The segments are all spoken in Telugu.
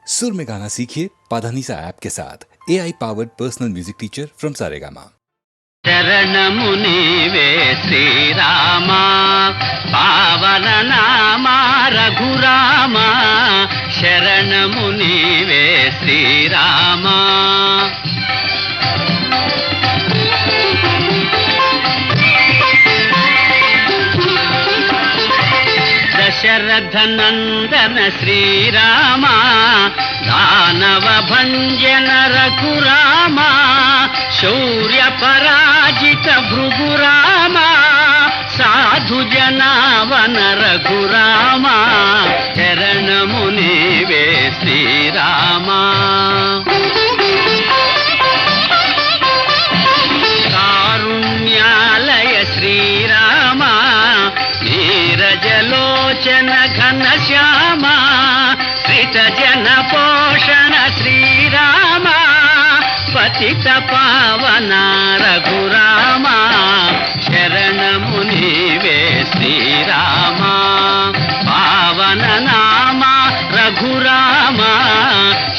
सुर में गाना सीखिए पाधानीसा ऐप के साथ AI powered personal music teacher from Saregama. శరణము నీవే శ్రీరామా పావన నామా రఘురామా శరణము నీవే శ్రీరామా దశరథ నందన శ్రీరామా దానవ భంజన రఘురామా శౌర్య పరాజిత భృగురామా సాధు జనావన రఘురామా శరణము నీవే శ్రీరామా కారుణ్యాలయ శ్రీరామా నీరజలోచన ఘనశ్యామా శ్రిత జన పోషణ శ్రీరామా పతిత పావన రఘురామా శరణము నీవే శ్రీరామా పావన నామా రఘురామా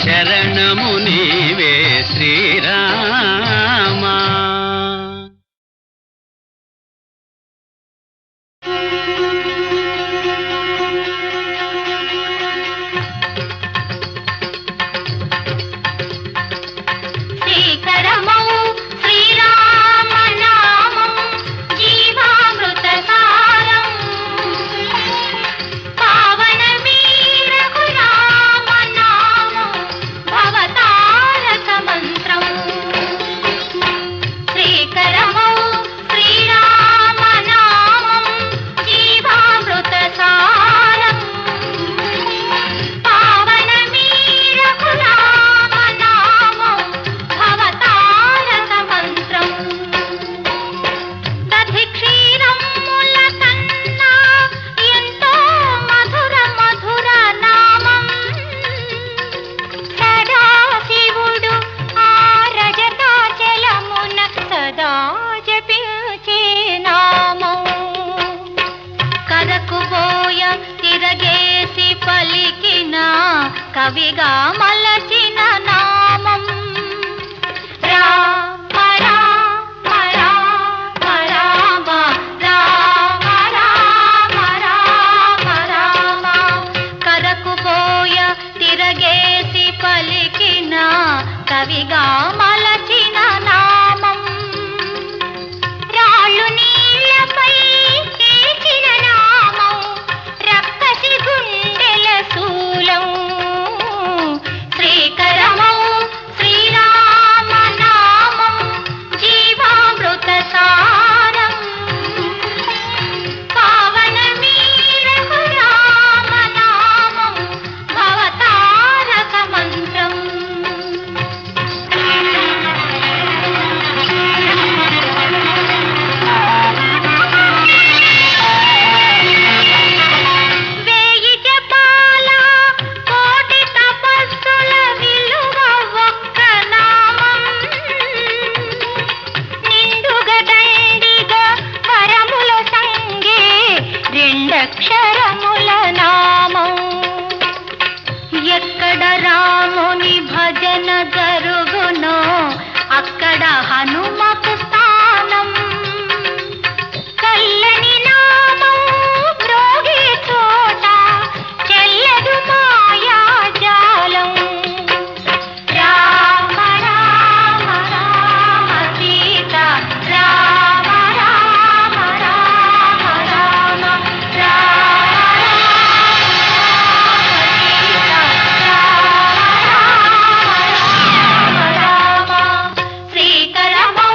శరణము నీవే శ్రీరామా కవిగా మలచిన నామం రామ రామ రామ రామ రామ రామ రామ రామ కరకుపోయ తిరగేసి పలికిన కవిగా మలచిన నామం రాళ్ళు నీళ్లపై తీర్చిన నామం రక్కసి గుండెల శూలం అక్షరముల నామం ఎక్కడ రాముని భజన జరుగునో అక్కడ హనుమకు స్థానం కల్లని నామం మ్రోగే చోట చెల్లదు మాయాజాలం రామ రామ రామ సీత రామ రామ రామ రామ శ్రీకరమౌ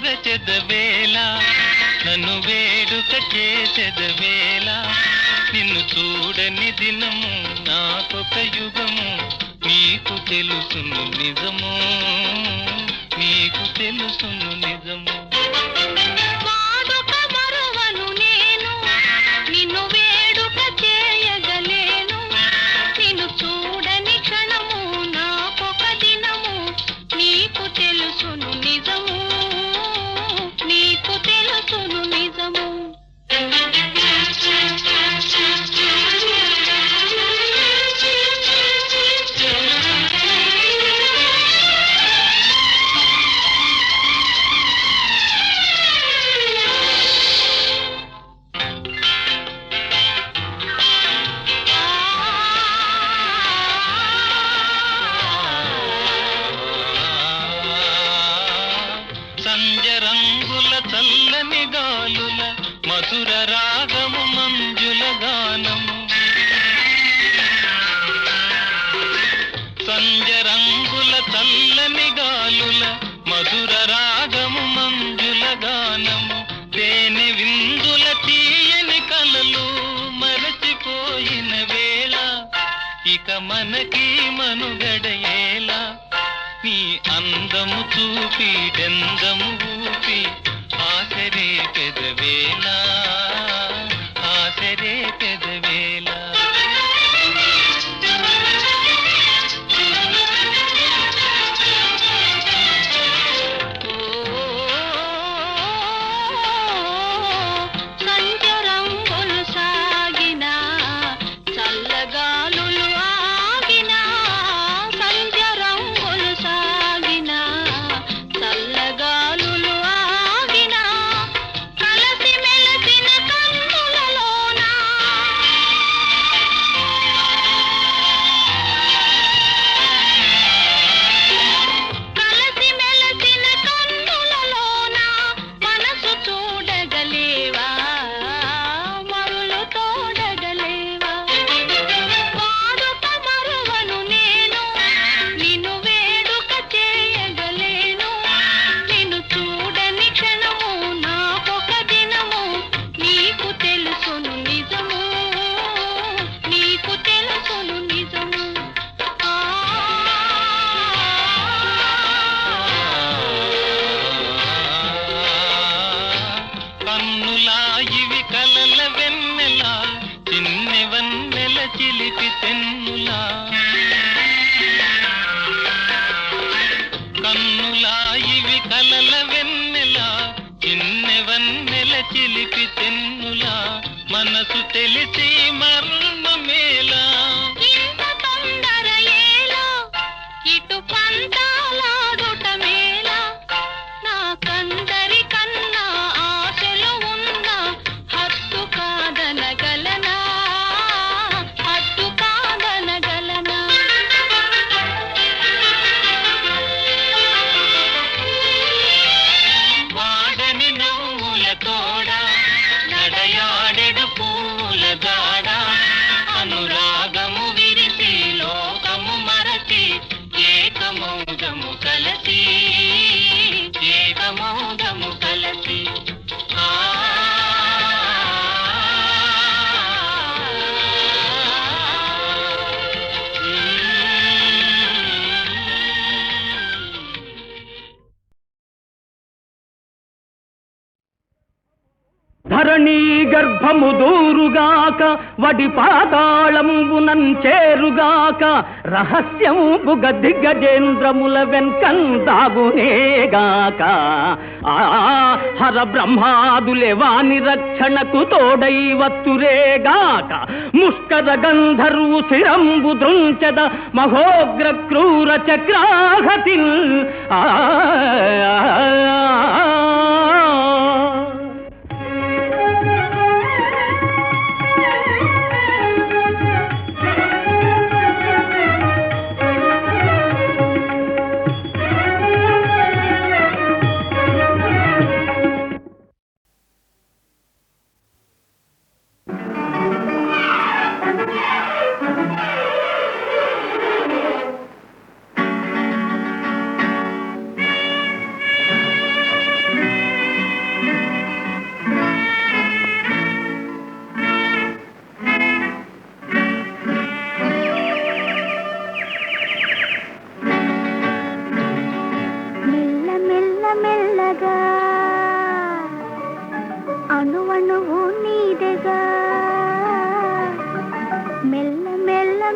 మరచెదవేళ నన్ను వేడుక చేసెదవేళ నిన్ను చూడని దినము నాకొక యుగము నీకు తెలుసును నిజము నీకు తెలుసును నిజము వాడుక మరువను నేను నిన్ను వేడుక చేయగలేను నిన్ను చూడని క్షణము నాకొక దినము నీకు తెలుసును నిజము నీకు తెలుసును నిజము సంజరంగుల చల్లని గాలుల మధుర రాగము మంజుల గానము సంజరంగుల చల్లని గాలుల మధుర రాగము మంజుల గానము తేనె విందుల తీయని కలలు మరచిపోయిన వేళ ఇక మనకి మనుగడయేలా నీ అందము చూపి డెందము ఊపి ఆసరే పెదవేళ ఆసరే పెదవేళ సంజరంగులు సాగినా చల్లగాలులు ఆగినా సంజరంగులు సాగినా చల్లగాలులు ఆగినా కలసి మెలసిన కన్నులలోన కలసి మెలసిన కన్నులలోన మనసు చూడగలేవా మరులు తోడగలేవా వాడుక మరువను నేను నిన్ను వేడుక చేయగలేను నిన్ను చూడని క్షణము నాకొక దినము నీకు తెలుసును నిజము నీకు తెలుసును నిజము కన్నులా ఇవి కలల వెన్నెలా చిన్నె వన్నెల చిలిపి తెన్నులా కన్నులా ఇవి కలల వెన్నెలా చిన్నె వన్నెల చిలిపి తెన్నులా మనసు తెలిసి మర్మమేలా ఇంత తొందర ఏలా ఇటు పంతాలాడుట మేలా నాకందరి కన్నా ఆశలు ఉన్నా హద్దు కాదనగలనా హద్దు కాదనగలనా వాడని నవ్వుల తోడ నడయాడెడు పూల గాడ అనురాగము విరిసి లోకము మరచి ఏకమౌదము కలసి ఏకమౌదము కలసి ఆ ధరణీ గర్భము దూరుగాక వడి పాతాళంబునం చేరుగాక రహస్యంబుగ దిగ్గజేంద్రముల వెన్కందాగునేగాక ఆ హర బ్రహ్మాదులే వాని రక్షణకు తోడై వత్తురేగాక ముష్కర గంధర్వు శిరంబు దృంచద మహోగ్ర క్రూర చక్రాహతిల్ ఆ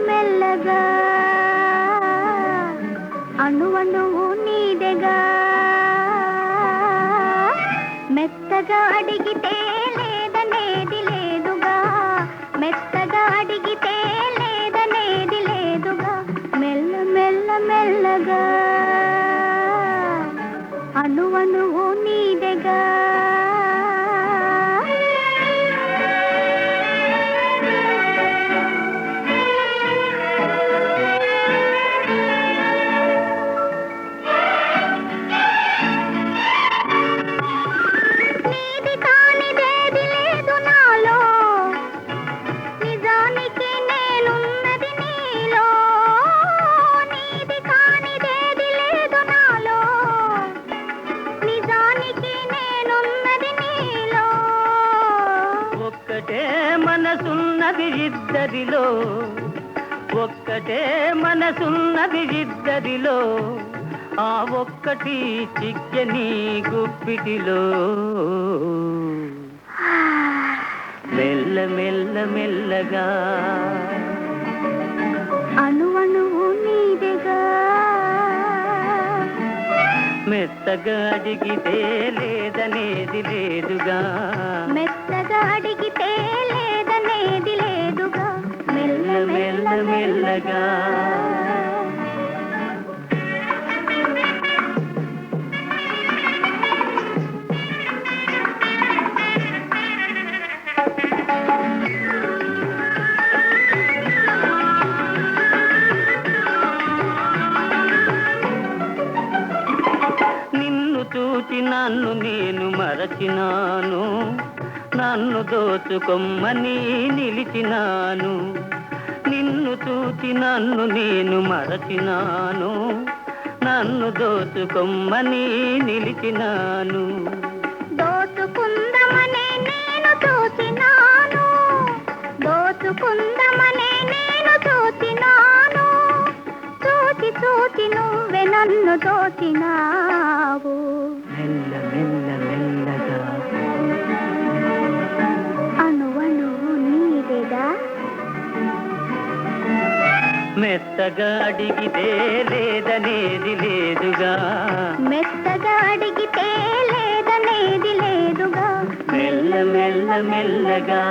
మెల్లగా అణువణువు నీదెగా మెత్తగా అడిగితే లేదనేది లేదుగా మెత్తగా అడిగితే లేదనేది లేదుగా మెల్ల మెల్ల మెల్లగా అణువణువు నీదెగా మనసున్నది ఇద్దరిలో ఒక్కటే మనసున్నది ఇద్దరిలో ఆ ఒక్కటి చిక్కని గుప్పిటిలో మెల్ల మెల్ల మెల్లగా అణువణువు నీదెగా మెత్తగా అడిగితే లేదనేది లేదుగా మెత్తగా అడిగితే లేదనేది లేదుగా మెల్ల మెల్ల మెల్లగా చూచి నన్ను నేను మరచినాను నన్ను దోచుకొమ్మని నిలిచినాను నిన్ను చూచి నన్ను నేను మరచినాను నన్ను దోచుకొమ్మని నిలిచినాను దోచుకుందమనే నేను చూచినాను దోచుకుందమనే నేను చూచినాను చూచి చూచి నువ్వే నన్ను దోచినావు మెల్ల మెల్ల మెల్లగా అణువణువు నీదెగా మెత్తగా అడిగితే లేదనేది లేదుగా మెత్తగా అడిగితే లేదనేది లేదుగా మెల్ల మెల్ల మెల్లగా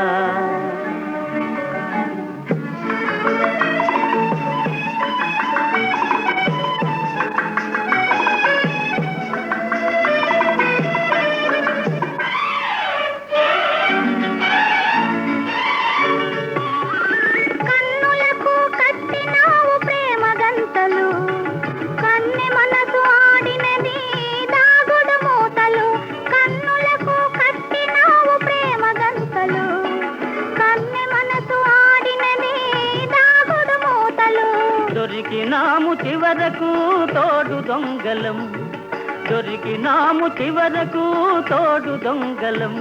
దొరికినాము చివరకు తోడు దొంగలం దొరికినాము చివరకు తోడు దొంగలం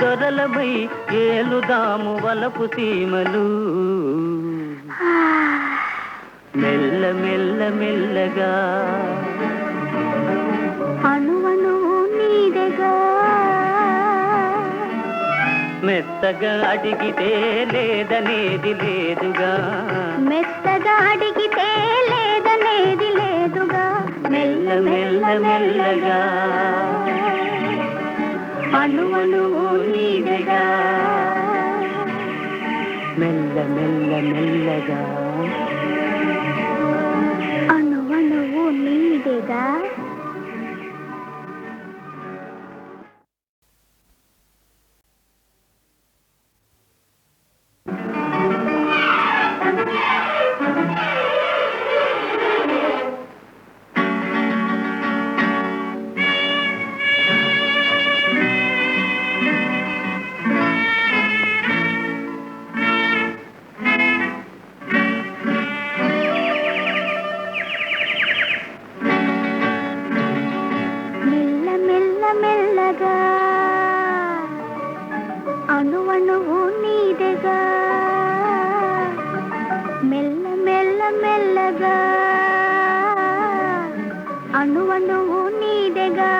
దొరలమై ఏలుదాము వలపు సీమలు మెల్ల మెల్ల మెల్లగా అణువణువు నీదెగా మెత్తగా అడిగితే లేదనేది లేదుగా మెత్తగా అడిగితే లేదనేది లేదుగా మెల్ల మెల్ల మెల్లగా అణువణువు నీదెగా మెల్ల మెల్ల మెల్లగా అణువణువు నీదెగా మెల్లగా అణువణువు నీదెగా మెల్ల మెల్ల మెల్లగా అణువణువు నీదెగా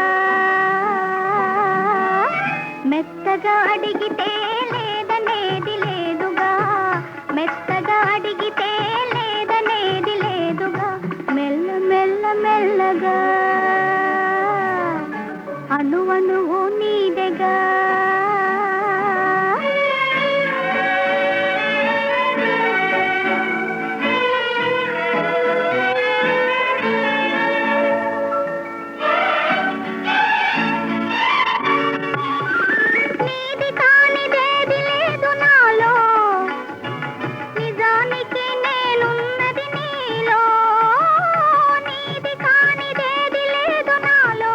మెత్తగా అడిగితే లేదనేది లేదుగా మెత్తగా అడిగితే అణువణువు నీదెగా నీది కానిదేది లేదు నాలో నిజానికి నేనున్నది నీలో నీది కానిదేది లేదు నాలో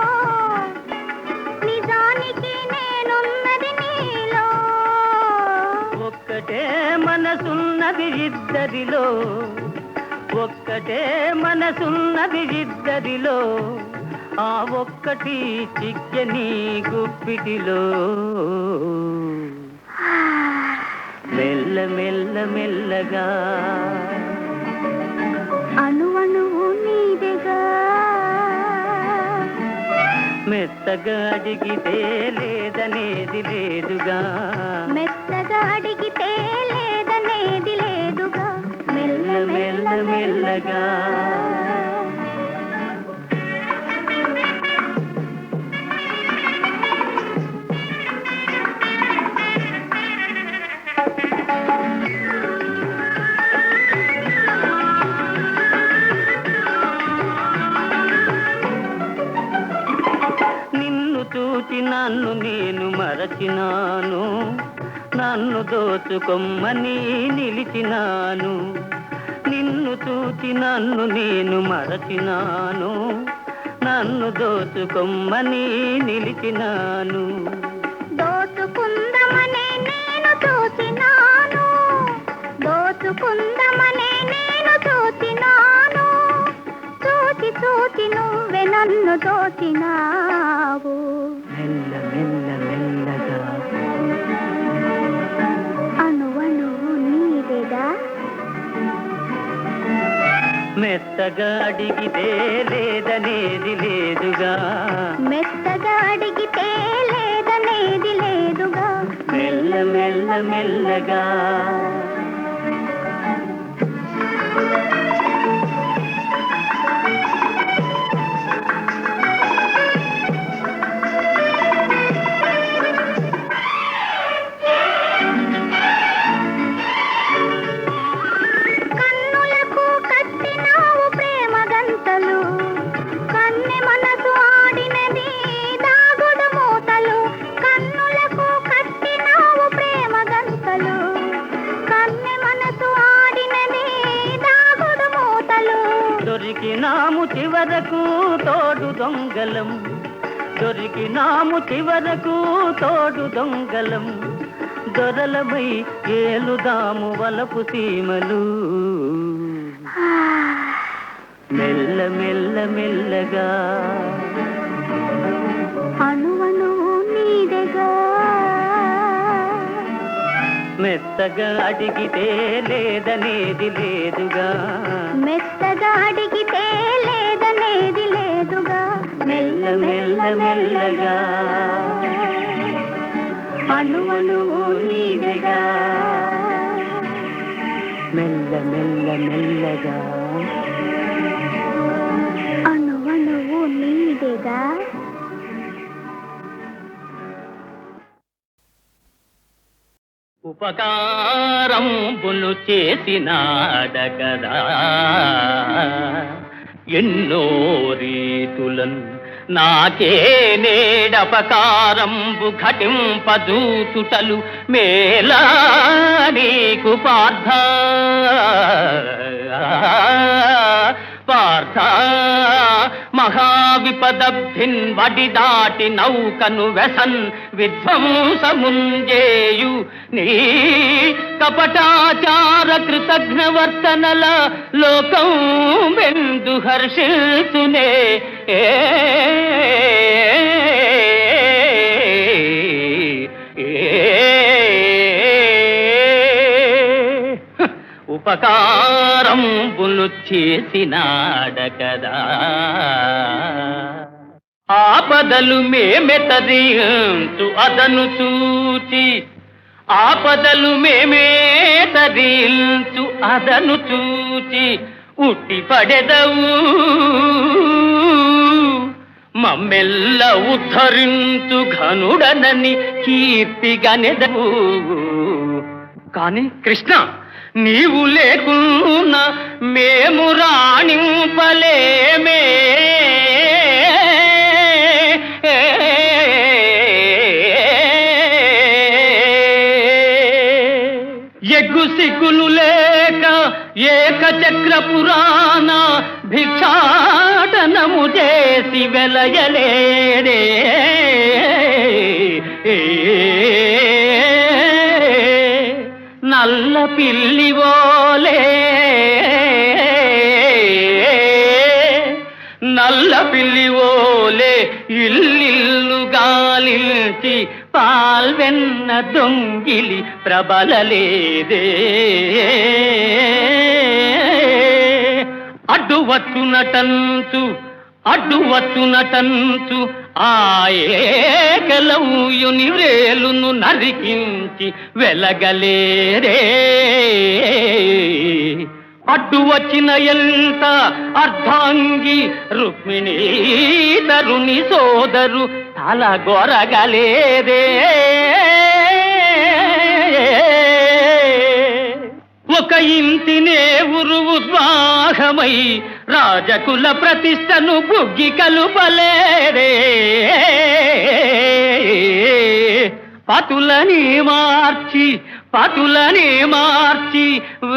నిజానికి నేనున్నది నీలో ఒక్కటే మనసున్నది ఇద్దరిలో ఒక్కటే మనసున్నది ఇద్దరిలో ఆ ఒక్కటి చిక్కని గుప్పిటిలో మెల్ల మెల్ల మెల్లగా అణువణువు నీదెగా మెత్తగా అడిగితే లేదనేది లేదుగా మెత్తగా అడిగితే లేదనేది లేదుగా మెల్ల మెల్ల మెల్లగా నిన్ను చూచి నన్ను నేను మరచినాను నన్ను దోచుకొమ్మని నిలిచినాను నిన్ను చూచి నన్ను నేను మరచినాను నన్ను దోచుకొమ్మని నిలిచినాను దోచుకుందమనే నేను చూచినాను దోచుకుందమనే నేను చూచినాను చూచి చూచి నువ్వే నన్ను దోచినావు మెల్ల మెల్ల మెల్లగా అణువణువు నీదెగా మెత్తగా అడిగితే లేదనేది లేదుగా మెత్తగా అడిగితే లేదనేది లేదుగా మెల్ల మెల్ల మెల్లగా కన్నులకు కట్టినావు ప్రేమ గంతలు కన్నె మనసు ఆడినది దాగుడు మూతలు కన్నులకు కట్టినావు ప్రేమ గంతలు కన్నె మనసు ఆడినది దాగుడు మూతలు దొరికినాము చివరకు తోడు దొంగలం దొరికినాము చివరకు తోడు దొంగలం దొరలమై ఏలుదాము వలపు సీమలు మెల్ల మెల్ల మెల్లగా అణువణువు నీదెగా మెత్తగా అడిగితే లేదనేది లేదుగా మెత్తగా అడిగితే లేదనేది లేదుగా మెల్ల మెల్ల మెల్లగా అణువణువు నీదెగా మెల్ల మెల్ల మెల్లగా అణువణువు నీదెగా ఉపకారంబులు చేసినాడగదా ఎన్నో రీతులన్ నాకే నేడపకారంబు ఘటింపదూచుటలు మేలా నీకు పార్థ పార్థ మహావిపదబ్ధిన్ వడి దాటి నౌకను వెసన్ విధ్వంసముంజేయు నీ కపటాచార కృతజ్ఞవర్తనల లోకం వెందు హర్షిల్తునే ఉపకారంబులు చేసినాడకదా ఆపదలు మేమెతరించు అదను చూచి ఆపదలు మేమే తరించు అదను చూచి ఉట్టి పడెదవు మమ్మెల్ల ఉద్ధరించు ఘనుడనని కీర్తిగనెదవు. కాని కృష్ణ, నీవు లేకున్నా మేము రాణింపలేమే. ఎగ్గు సిగ్గులు లేక ఏకచక్ర పురాణ భిక్షాటనము చేసి వెలయలేడే. నల్ల పిల్లివోలే నల్ల పిల్లివోలే ఇల్లిల్లు గాలించి పాల్వెన్న దొంగిలి ప్రబలలేదే. అడ్డు వచ్చునటంచు ఏకలవ్యుని వేలును నరికించి వెలగలేరే. అడ్డు వచ్చిన ఎంత అర్ధాంగి రుక్మిణీ తరుని సోదరు తల గొరగలేదే. ఒక ఇంటినే ఉద్వాహమై రాజకుల ప్రతిష్టను బుగ్గి కలుపలేరే. పతులని మార్చి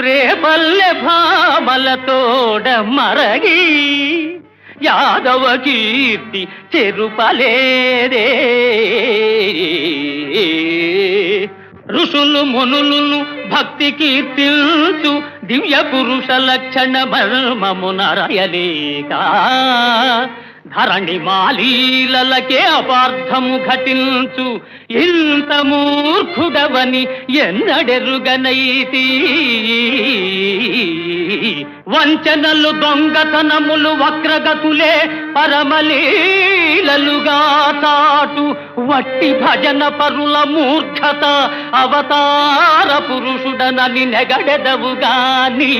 రేపల్లె భామలతోడ మరగి యాదవ కీర్తి చెరుపలేరే. ఋషులు మునులను భక్తి కీర్తిల్చు దివ్య పురుష లక్షణ మర్మమునరయలేక ధరణి మాలీలకే అపార్థము ఘటించు ఇంత మూర్ఖుడవని ఎన్నడెరుగనైతి. వంచనలు దొంగతనములు వక్రగతులే పరమలీలలుగా చాటు వట్టి భజన పరుల మూర్ఖత అవతార పురుషుడనని నెగడెదవుగాని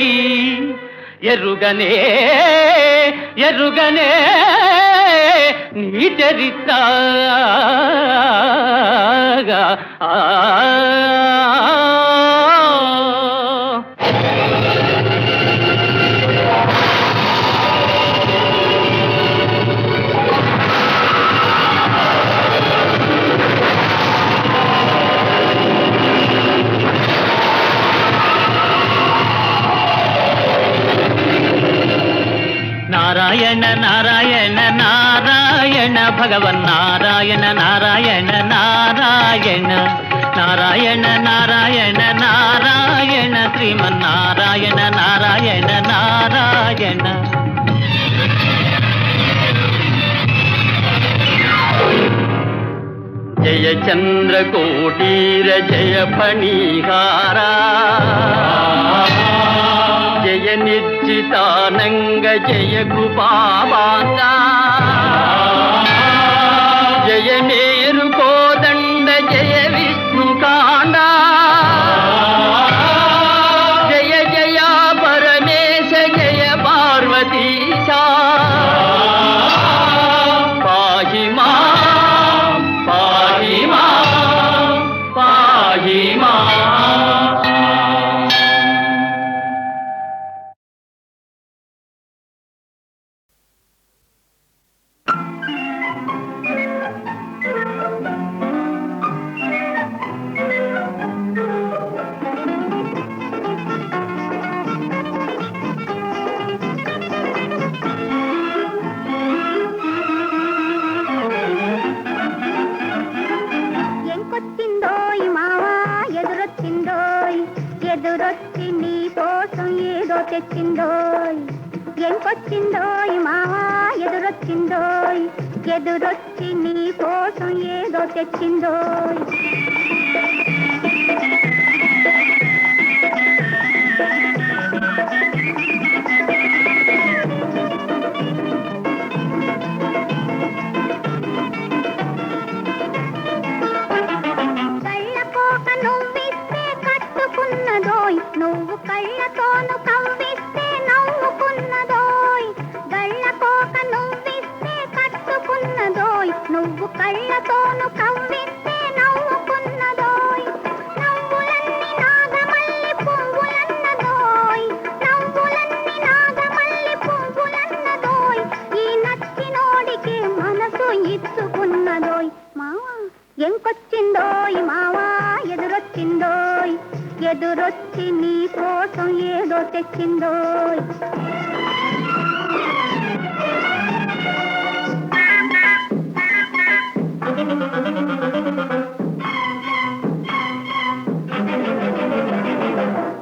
ఎరుగనే నీ చరిత్ర. నారాయణ నారాయణ నారాయణ భగవన్నారాయణ నారాయణ నారాయణ నారాయణ నారాయణ నారాయణ శ్రీమన్నారాయణ నారాయణ నారాయణ. జయ చంద్రకోటీర జయ ఫణీహారా జయ నిర్జితానంగ జయ కృపావాంగా జయ మేరు కోదండ జయ విష్ణుకాండ జయ జయ పరమేశ జయ పార్వతీశా పాహి మా పాహి మా పాహి మా. ఎదురొచ్చి నీ కోసం ఏదో తెచ్చిందోయ్. ఎంకొచ్చిందోయ్ మావా ఎదురొచ్చిందోయ్. ఎదురొచ్చి నీ కోసం ఏదో తెచ్చిందోయ్. నువ్వు కళ్ళతోను కవ్విస్తే నవ్వుకున్నదోయ్. గళ్ళకోక నువ్విస్తే కట్టుకున్న ఎదురొచ్చి నీ కోసం ఏదో తెచ్చిందోయ్.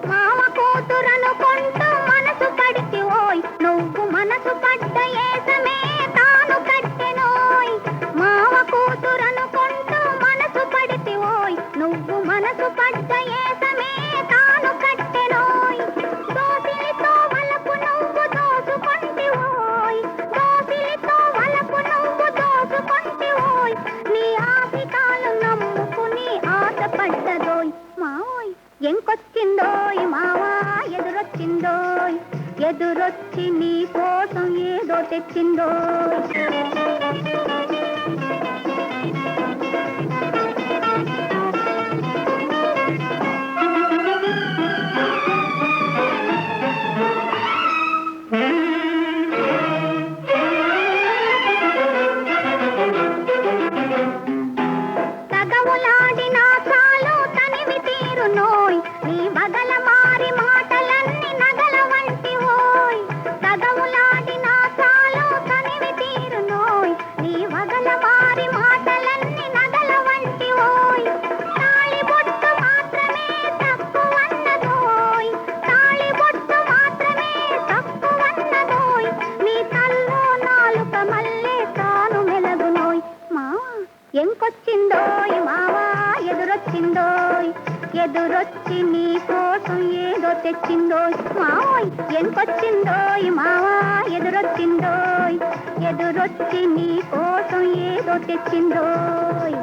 మామ కూతురనుకుంటూ మనసు పడితివోయ్, నువ్వు మనసు పడ్డ ఏసమే తాను కట్టెనోయ్. మామ కూతురనుకుంటూ మనసు పడితివోయ్, నువ్వు మనసు పడ్డ ఏసమే తాను కట్టెనోయ్. దోసిలితో వలపు నువ్వు దోసుకొంటివోయ్, దోసిలితో వలపు నువ్వు దోసుకొంటివోయ్. నీ ఆశికాలు నమ్ముకుని ఆశపడ్డదోయ్. మావోయ్ ఎంకొచ్చిందోయ్, మావా ఎదురొచ్చిందోయ్, ఎదురొచ్చి నీ కోసం ఏదో తెచ్చిందోయ్. తగవులాడినా చాలు తనివి తీరునోయ్, నీ బగల మారి మాటలన్నీ నగల వంటివోయ్. తగవులాడినా చాలు తనివి తీరునోయ్, నీ బగల మారి మాటలన్నీ నగల వంటివోయ్. తాళిబొట్టు మాత్రమే తక్కువన్నదోయ్, తాళిబొట్టు మాత్రమే తక్కువన్నదోయ్. నీ తల్లో నాలుక మల్లె తాను మెలగునోయ్. మావా ఎంకొచ్చిందోయ్, మావా ఎదురొచ్చిందోయ్, ఎదురొచ్చి నీ కోసం ఏదో తెచ్చిందోయ్. మావోయ్ ఎంకొచ్చిందోయ్, మావా ఎదురొచ్చిందోయ్, ఎదురొచ్చి నీ కోసం ఏదో తెచ్చిందోయ్.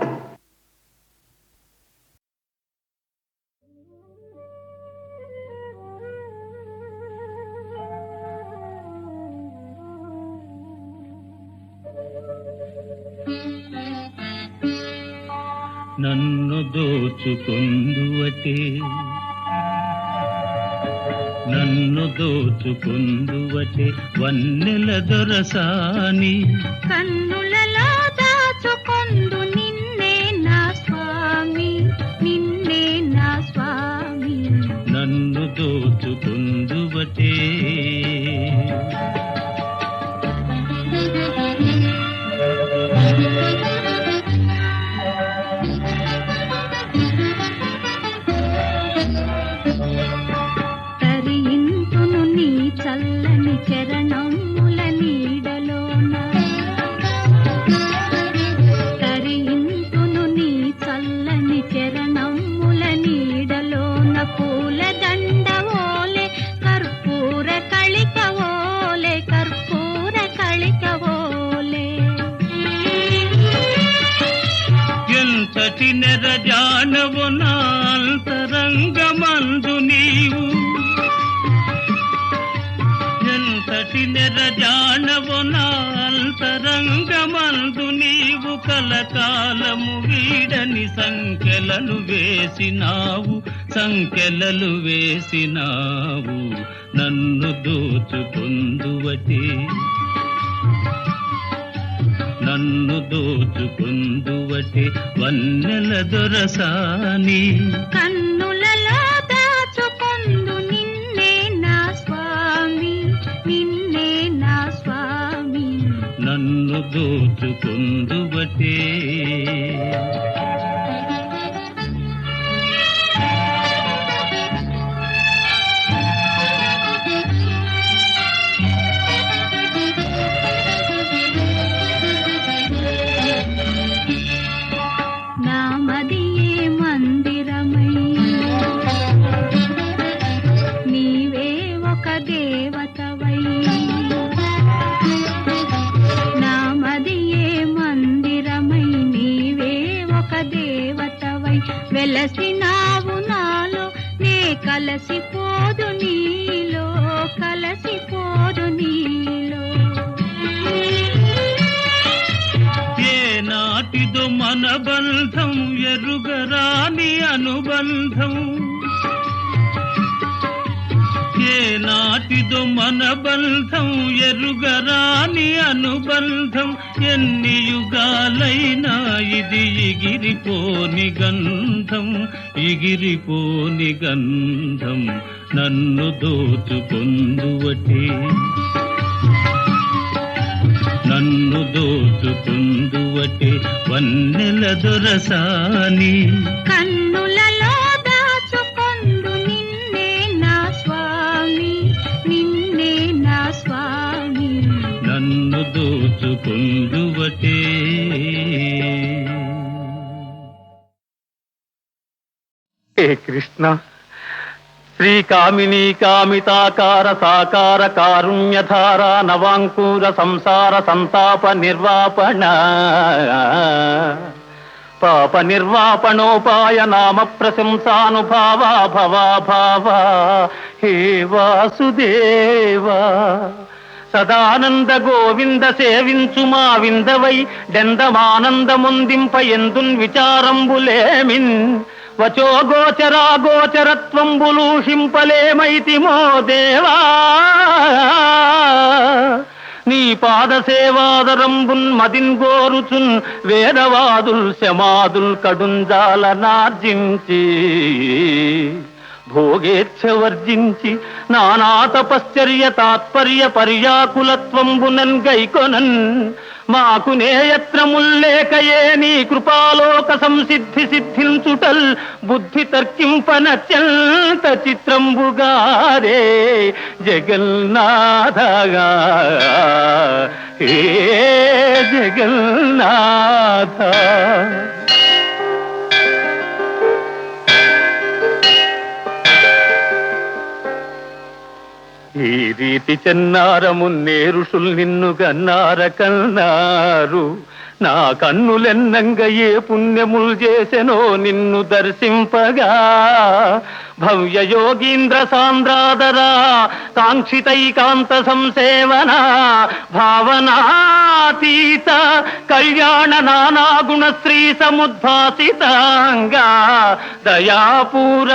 నన్ను దోచుకుందువటే, నన్ను దోచుకుందువటే వన్నెల దొరసాని. కన్నులలో దాచుకొందు నిన్నే నా స్వామి, నిన్నే నా స్వామి. నన్ను దోచుకుందువటే, తరింతును నీ చల్లని చరణముల నీడలోన, తరింతును నీ చల్లని చరణముల నీడలోన. పూలదండ ఓలే కర్పూర కళిక ఓలే, కర్పూర కళిక ఓలే. ఎంతటి నెరజానవు నా అంతరంగమందు నీవు, ఎంతటి నెరజానవు నా అంతరంగమందు నీవు. కలకాలము వీడని సంఖ్యలను వేసినావు, సంఖ్యలలు వేసినావు. నన్ను దోచుకుందువటే, నన్ను దోచుకుందువటే వన్నెల దొరసాని. కన్నులలో దాచుకొందు నిన్నే నా స్వామి, నిన్నే నా స్వామి. నన్ను దోచుకుందువటే, నామదియే మందిరమై, నీవే ఒక దేవతవై. నామదియే మందిరమై, నీవే ఒక దేవతవై. వెలసినావు నాలో, నే కలసిపోదు నీలో, కలసిపోదు నీలో. ఏనాటిదో మన బంధం ఎరుగరాని అనుబంధం, ఏ నాటిదో మన బంధం ఎరుగరాని అనుబంధం ఎన్ని యుగాలైనా ఇది ఎగిరిపోని గంధం ఎగిరిపోని గంధం నన్ను దోచుకొందువటే నన్ను దోచుకొందువటే వన్నెల దొరసాని కన్నులలో దాచుకొందు నిన్నే నా స్వామి నిన్నే నా స్వామి నన్ను దోచుకొందువటే హే కృష్ణ శ్రీకామినీ కామితాకార సాకార కారుణ్యధార నవాంకూర సంసార సంతాప నిర్వాపణ పాప నిర్వాపణోపాయ నామ ప్రశంసానుభావ భవాభావ హే వాసుదేవ సదానంద గోవింద సేవించు మా విందవై డెందమానందముందింప ఎందున్ విచారంబులేమిన్ వచో గోచరా గోచరత్వంబులూషింపలేమైతిమో దేవా నీ పాద సేవాదరంబున్ మదిన్ గోరుచున్ వేదవాదుల్ శమాదుల్ కడుంజాల నార్జించి భోగేచ్ఛ వర్జించి నానా తపశ్చర్య తాత్పర్య పర్యాకులత్వంబునన్ గైకొనన్ మాకు నేయత్రముల్లేకయే నీ కృపాలోక సంసిద్ధి సిద్ధించుటల్ బుద్ధి తర్కింపనత్యంత చిత్రంబుగారే జగన్నాథగా హే జగన్నాథ ఈ రీతి చెన్నారమున్నే ఋషులు నిన్ను గన్నార కన్నారు నా కన్నులెన్నంగ ఏ పుణ్యములు చేసెనో నిన్ను దర్శింపగా భవ్య యోగీంద్ర సాంద్రాదరా కాంక్షితైకాంత సంసేవన భావనాతీత కళ్యాణ నానాగుణ శ్రీ సముద్భాసితాంగా దయాపూర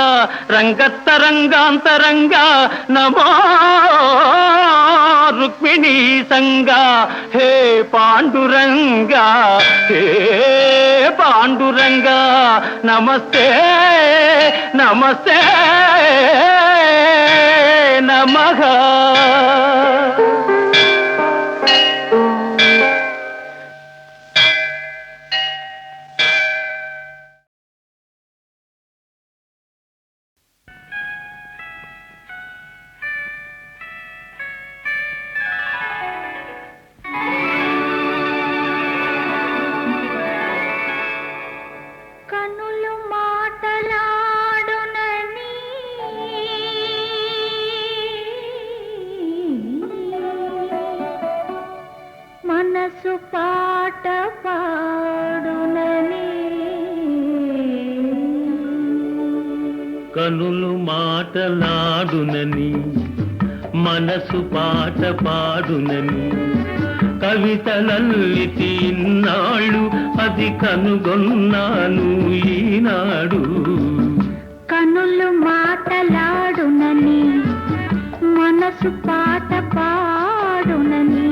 రంగత్తరంగాంతరంగా నమో రుక్మిణీ సంగా హే పాండురంగా హే పాండురంగా నమస్తే నమస్తే నమః కనులు మాటలాడునని మనసు పాట పాడునని కనులు మాటలాడునని మనసు పాట పాడునని కవితలల్లితి ఇన్నాళ్ళు అది కనుగొన్నాను ఈనాడు కనులు మాటలాడునని మనసు పాట పాడునని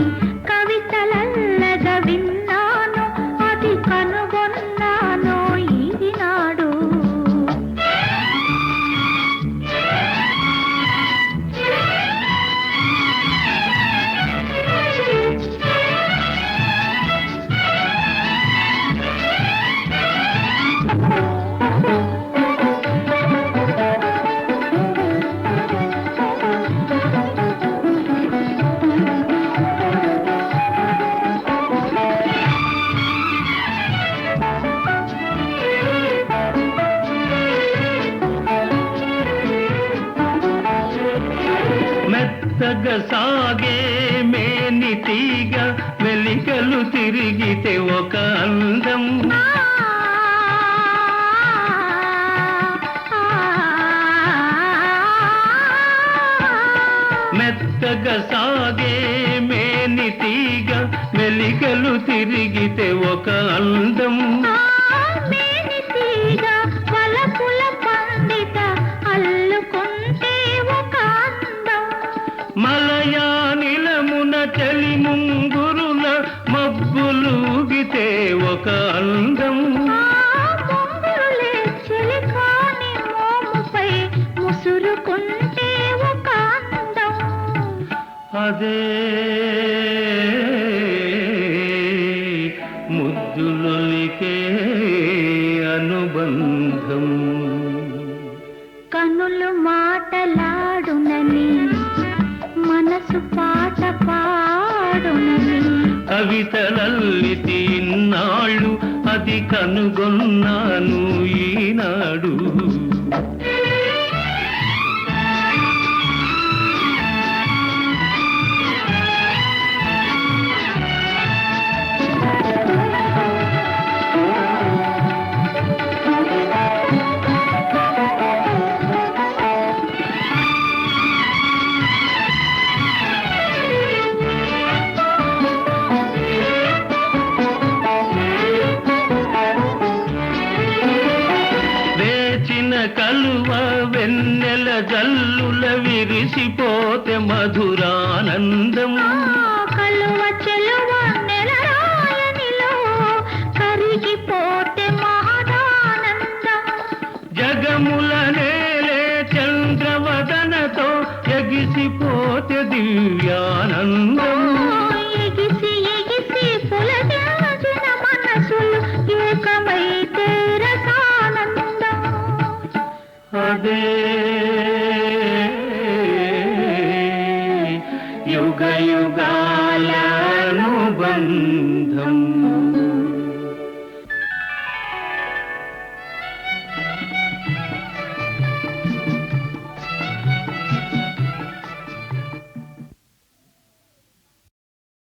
కవితలల్లగా విన్నాను అది కనుగొన్నాను ఈనాడు మెత్తగా సాగే మేని తీగ వెలికలు తిరిగితే ఒక అందం మెత్తగా సాగే మేని తీగ వెలికలు తిరిగితే ఒక అందం వలపుల పండిత అల్లుకుంటే ఒక అందం మాయానిలమున చలి ముంగురుల మబ్బులూగితే ఒక అందం. బొంగురులే చిలికాని మోముపై ముసురుకుంటే ఒక అందం. అదే ముద్దులొలికే అనుబంధం. కనులు మాటలాడునని మనసు పాట పాడునని కవితలల్లితి ఇన్నాళ్ళు అది కనుగొన్నాను ఈనాడు. కలువ వెన్నెల జల్లుల విరిసిపోతే మధురానందం. కలువ చెలువ నెలరాయనిలో కరిగిపోతే మహదానందం. జగముల నేలే చంద్రవదనతో ఎగిసిపోతే దివ్యానందం. ఎగిసి ఎగిసి పులకించిన మనసులు ఏకమైతే రసానందం. అదే